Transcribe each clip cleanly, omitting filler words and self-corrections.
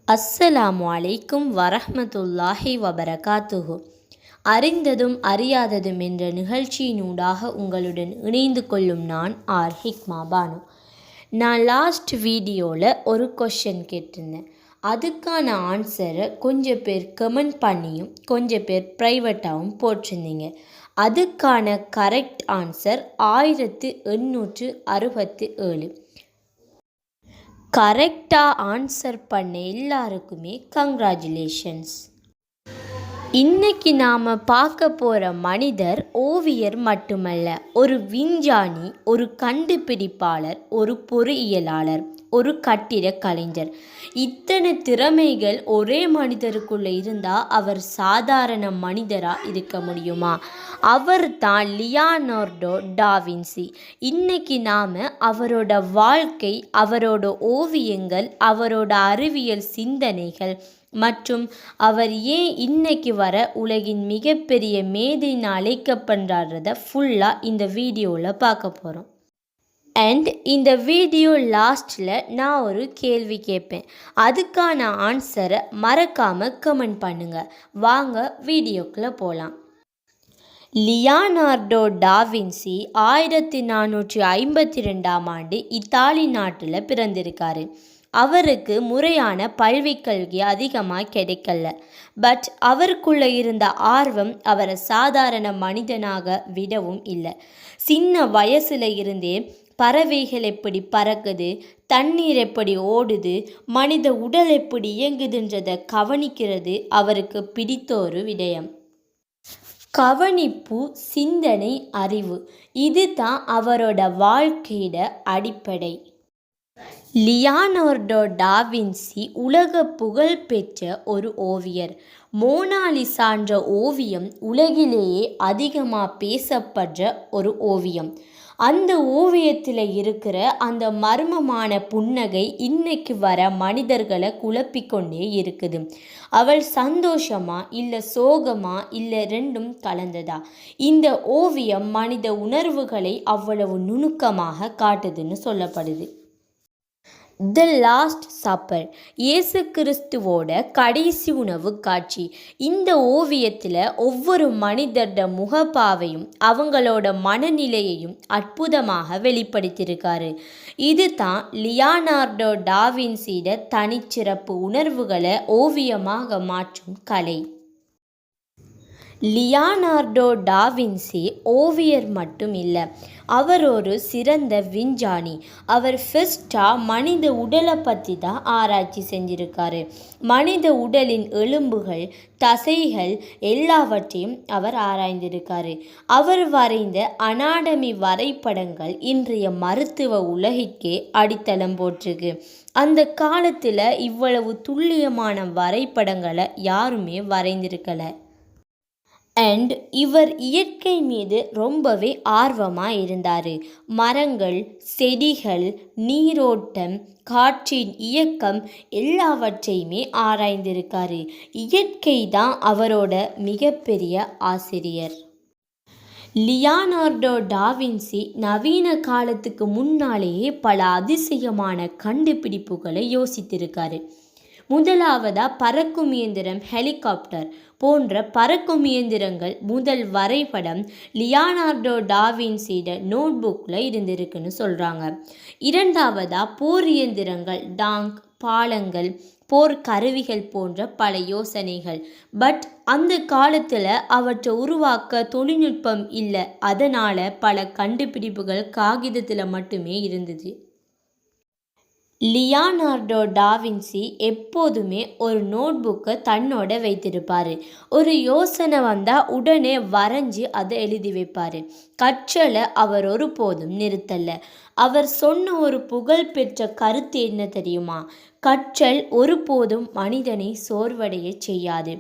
அஸ்ஸலாமு அலைக்கும் வரஹ்மத்துல்லாஹி வபரகாத்துஹு. அறிந்ததும் அறியாததும் என்ற நிகழ்ச்சியினூடாக உங்களுடன் இணைந்து கொள்ளும் நான் ஹிக்மா பானு. நான் லாஸ்ட் வீடியோவில் ஒரு கொஷின் கேட்டிருந்தேன். அதுக்கான ஆன்சரை கொஞ்சம் பேர் கமெண்ட் பண்ணியும் கொஞ்சம் பேர் ப்ரைவேட்டாகவும் போட்டிருந்தீங்க. அதுக்கான கரெக்ட் ஆன்சர் 1867. கரெக்டாக ஆன்சர் பண்ண எல்லாருக்குமே கங்க்ராச்சுலேஷன்ஸ். இன்னைக்கு நாம் பார்க்க போகிற மனிதர் ஓவியர் மட்டுமல்ல, ஒரு விஞ்ஞானி, ஒரு கண்டுபிடிப்பாளர், ஒரு பொறியியலாளர், ஒரு கட்டிட கலைஞர். இத்தனை திறமைகள் ஒரே மனிதருக்குள்ளே இருந்தால் அவர் சாதாரண மனிதராக இருக்க முடியுமா? அவர் தான் லியோனார்டோ டாவின்சி. இன்னைக்கு நாம் அவரோட வாழ்க்கை, அவரோட ஓவியங்கள், அவரோட அறிவியல் சிந்தனைகள் மற்றும் அவர் ஏன் இன்னைக்கு வர உலகின் மிகப்பெரிய மேதைன்னு அழைக்கப்படுறத ஃபுல்லாக இந்த வீடியோவில் பார்க்க போகிறோம். அண்ட் இந்த வீடியோ லாஸ்ட்டில் நான் ஒரு கேள்வி கேட்பேன். அதுக்கான ஆன்சரை மறக்காமல் கமெண்ட் பண்ணுங்கள். வாங்க வீடியோக்குள்ளே போகலாம். லியோனார்டோ டாவின்சி 1452 இத்தாலி நாட்டில் பிறந்திருக்காரு. அவருக்கு முறையான பல்விக்கல்வி அதிகமாக கிடைக்கல. பட் அவருக்குள்ளே இருந்த ஆர்வம் அவரை சாதாரண மனிதனாக விடவும் இல்லை. சின்ன வயசுல இருந்தே பறவைகள் எப்படி பறக்குது, தண்ணீர் எப்படி ஓடுது, மனித உடல் எப்படி இயங்குதுன்றதை கவனிக்கிறது அவருக்கு பிடித்த ஒரு விடயம். கவனிப்பு, சிந்தனை, அறிவு, இதுதான் அவரோட வாழ்க்கையோட அடிப்படை. லியோனார்டோ டாவின்சி உலக புகழ் பெற்ற ஒரு ஓவியர். மோனாலிசான்ற ஓவியம் உலகிலேயே அதிகமாக பேசப்படுற ஒரு ஓவியம். அந்த ஓவியத்தில் இருக்கிற அந்த மர்மமான புன்னகை இன்னைக்கு வர மனிதர்களை குழப்பிக்கொண்டே இருக்குது. அவள் சந்தோஷமா இல்லை சோகமா இல்லை ரெண்டும் கலந்ததா? இந்த ஓவியம் மனித உணர்வுகளை அவ்வளவு நுணுக்கமாக காட்டுதுன்னு சொல்லப்படுது. த லாஸ்ட் சப்பர், இயேசு கிறிஸ்துவோட கடைசி உணவு காட்சி. இந்த ஓவியத்தில் ஒவ்வொரு மனிதரோட முகப்பாவையும் அவங்களோட மனநிலையையும் அற்புதமாக வெளிப்படுத்தியிருக்காரு. இது தான் லியோனார்டோ டாவின்சியோட தனிச்சிறப்பு உணர்வுகளை ஓவியமாக மாற்றும் கலை. லியோனார்டோ டாவின்சி ஓவியர் மட்டும் இல்லை, அவர் ஒரு சிறந்த விஞ்ஞானி. அவர் ஃபர்ஸ்டாக மனித உடலை பற்றி தான் ஆராய்ச்சி செஞ்சிருக்காரு. மனித உடலின் எலும்புகள், தசைகள் எல்லாவற்றையும் அவர் ஆராய்ந்திருக்காரு. அவர் வரைந்த அனாடமி வரைபடங்கள் இன்றைய மருத்துவ உலகிற்கே அடித்தளம் போட்டிருக்கு. அந்த காலத்தில் இவ்வளவு துல்லியமான வரைபடங்களை யாருமே வரைந்திருக்கலை. அண்ட் இவர் இயற்கை மீது ரொம்பவே ஆர்வமாக இருந்தார். மரங்கள், செடிகள், நீரோட்டம், காற்றின் இயக்கம் எல்லாவற்றையுமே ஆராய்ந்திருக்காரு. இயற்கை தான் அவரோட மிகப்பெரிய ஆசிரியர். லியோனார்டோ டாவின்சி நவீன காலத்துக்கு முன்னாலேயே பல அதிசயமான கண்டுபிடிப்புகளை யோசித்திருக்காரு. முதலாவதாக பறக்கும் இயந்திரம், ஹெலிகாப்டர் போன்ற பறக்கும் இயந்திரங்கள் முதல் வரைபடம் லியோனார்டோ டாவின்சியோட நோட் புக்கில் இருந்திருக்குன்னு சொல்கிறாங்க. இரண்டாவதாக போர் இயந்திரங்கள், டாங்க், பாலங்கள், போர் கருவிகள் போன்ற பல யோசனைகள். பட் அந்த காலத்தில் அவற்றை உருவாக்க தொழில்நுட்பம் இல்லை. அதனால் பல கண்டுபிடிப்புகள் காகிதத்தில் மட்டுமே இருந்தது. லியோனார்டோ டாவின்சி எப்போதுமே ஒரு நோட் புக்கை தன்னோட வைத்திருப்பார். ஒரு யோசனை வந்தால் உடனே வரைஞ்சி அதை எழுதி வைப்பார். கற்றலை அவர் ஒருபோதும் நிறுத்தலை. அவர் சொன்ன ஒரு புகழ்பெற்ற கருத்து என்ன தெரியுமா? கற்றல் ஒருபோதும் மனிதனை சோர்வடைய செய்யாது.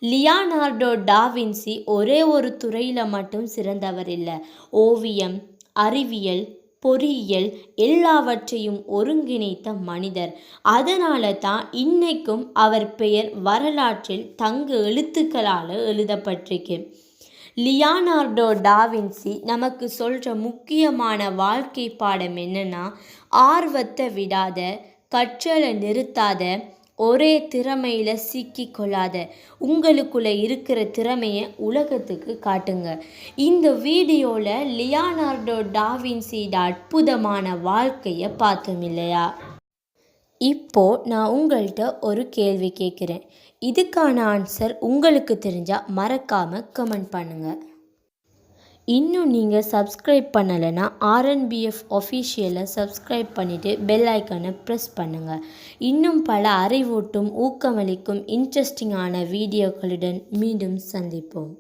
லியோனார்டோ டாவின்சி ஒரே ஒரு துறையில் மட்டும் சிறந்தவர் இல்லை. ஓவியம், அறிவியல், பொறியியல் எல்லாவற்றையும் ஒருங்கிணைத்த மனிதர். அதனால தான் இன்னைக்கும் அவர் பெயர் வரலாற்றில் தங்க எழுத்துக்களால் எழுதப்பட்டிருக்கு. லியோனார்டோ டாவின்சி நமக்கு சொல்கிற முக்கியமான வாழ்க்கை பாடம் என்னன்னா, ஆர்வத்தை விடாத, கற்றலை நிறுத்தாத, ஒரே திறமையில் சிக்கிக்கொள்ளாத, உங்களுக்குள்ளே இருக்கிற திறமையை உலகத்துக்கு காட்டுங்க. இந்த வீடியோவில் லியோனார்டோ டாவின்சியோட அற்புதமான வாழ்க்கையை பார்த்தோம் இல்லையா? இப்போ நான் உங்கள்கிட்ட ஒரு கேள்வி கேட்குறேன். இதுக்கான ஆன்சர் உங்களுக்கு தெரிஞ்சால் மறக்காமல் கமெண்ட் பண்ணுங்கள். இன்னும் நீங்கள் சப்ஸ்கிரைப் பண்ணலைன்னா ஆர்என்பிஎஃப் ஒஃபிஷியலை சப்ஸ்கிரைப் பண்ணிவிட்டு பெல் ஐக்கானை ப்ரெஸ் பண்ணுங்கள். இன்னும் பல அறிவூட்டும் ஊக்கமளிக்கும் இன்ட்ரெஸ்டிங்கான வீடியோக்களுடன் மீண்டும் சந்திப்போம்.